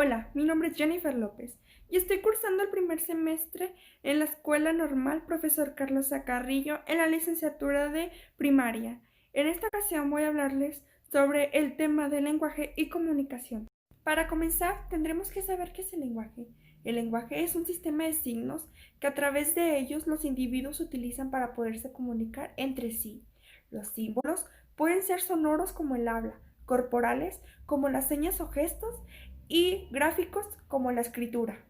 Hola, mi nombre es Jennifer López y estoy cursando el primer semestre en la Escuela Normal Profesor Carlos A. Carrillo en la licenciatura de primaria. En esta ocasión voy a hablarles sobre el tema del lenguaje y comunicación. Para comenzar, tendremos que saber qué es el lenguaje. El lenguaje es un sistema de signos que a través de ellos los individuos utilizan para poderse comunicar entre sí. Los símbolos pueden ser sonoros como el habla, corporales como las señas o gestos y gráficos como la escritura.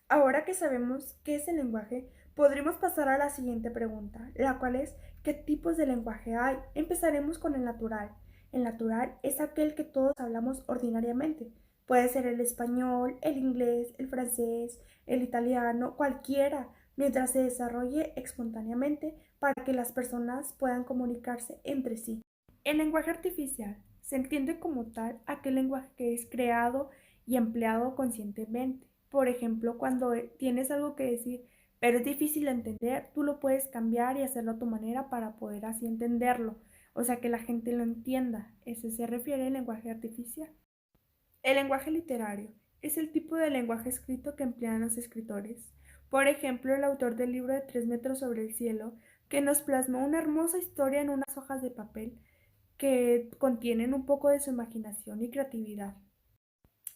Ahora que sabemos qué es el lenguaje, podremos pasar a la siguiente pregunta, la cual es ¿qué tipos de lenguaje hay? Empezaremos con el natural. El natural es aquel que todos hablamos ordinariamente. Puede ser el español, el inglés, el francés, el italiano, cualquiera, mientras se desarrolle espontáneamente para que las personas puedan comunicarse entre sí. El lenguaje artificial se entiende como tal aquel lenguaje que es creado y empleado conscientemente. Por ejemplo, cuando tienes algo que decir, pero es difícil de entender, tú lo puedes cambiar y hacerlo a tu manera para poder así entenderlo. O sea, que la gente lo entienda. Ese se refiere al lenguaje artificial. El lenguaje literario es el tipo de lenguaje escrito que emplean los escritores. Por ejemplo, el autor del libro de 3 metros sobre el cielo, que nos plasmó una hermosa historia en unas hojas de papel que contienen un poco de su imaginación y creatividad.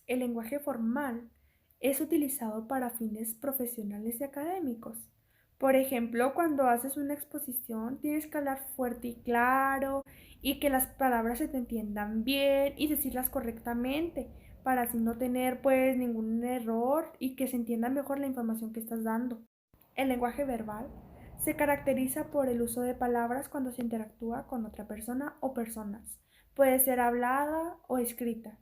El lenguaje formal es utilizado para fines profesionales y académicos. Por ejemplo, cuando haces una exposición, tienes que hablar fuerte y claro y que las palabras se te entiendan bien y decirlas correctamente para así no tener pues ningún error y que se entienda mejor la información que estás dando. El lenguaje verbal se caracteriza por el uso de palabras cuando se interactúa con otra persona o personas. Puede ser hablada o escrita.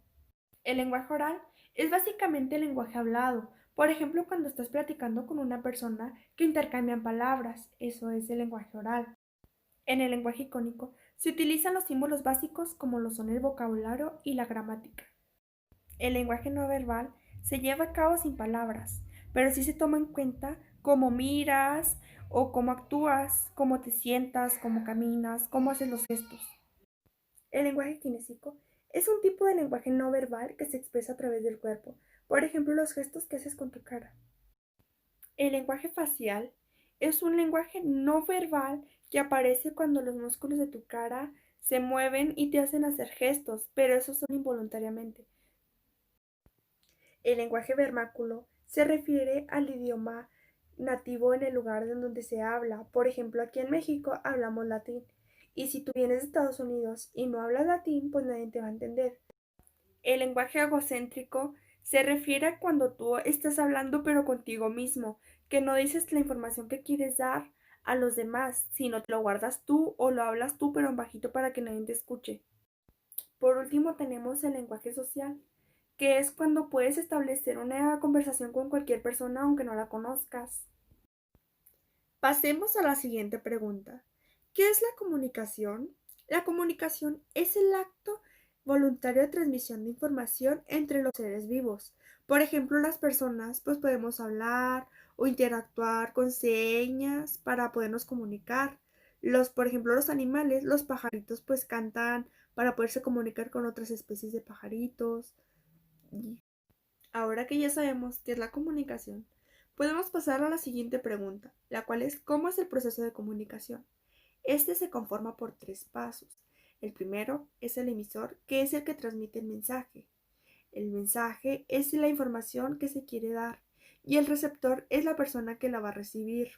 El lenguaje oral es básicamente el lenguaje hablado. Por ejemplo, cuando estás platicando con una persona que intercambian palabras, eso es el lenguaje oral. En el lenguaje icónico se utilizan los símbolos básicos como lo son el vocabulario y la gramática. El lenguaje no verbal se lleva a cabo sin palabras, pero sí se toma en cuenta cómo miras o cómo actúas, cómo te sientas, cómo caminas, cómo haces los gestos. El lenguaje kinésico es un tipo de lenguaje no verbal que se expresa a través del cuerpo, por ejemplo, los gestos que haces con tu cara. El lenguaje facial es un lenguaje no verbal que aparece cuando los músculos de tu cara se mueven y te hacen hacer gestos, pero esos son involuntariamente. El lenguaje vernáculo se refiere al idioma nativo en el lugar en donde se habla. Por ejemplo, aquí en México hablamos latín. Y si tú vienes de Estados Unidos y no hablas latín, pues nadie te va a entender. El lenguaje egocéntrico se refiere a cuando tú estás hablando pero contigo mismo, que no dices la información que quieres dar a los demás, sino te lo guardas tú o lo hablas tú pero en bajito para que nadie te escuche. Por último tenemos el lenguaje social, que es cuando puedes establecer una conversación con cualquier persona aunque no la conozcas. Pasemos a la siguiente pregunta. ¿Qué es la comunicación? La comunicación es el acto voluntario de transmisión de información entre los seres vivos. Por ejemplo, las personas pues podemos hablar o interactuar con señas para podernos comunicar. Por ejemplo, los animales, los pajaritos pues cantan para poderse comunicar con otras especies de pajaritos. Ahora que ya sabemos qué es la comunicación, podemos pasar a la siguiente pregunta, la cual es ¿cómo es el proceso de comunicación? Este se conforma por 3 pasos. El primero es el emisor, que es el que transmite el mensaje. El mensaje es la información que se quiere dar y el receptor es la persona que la va a recibir.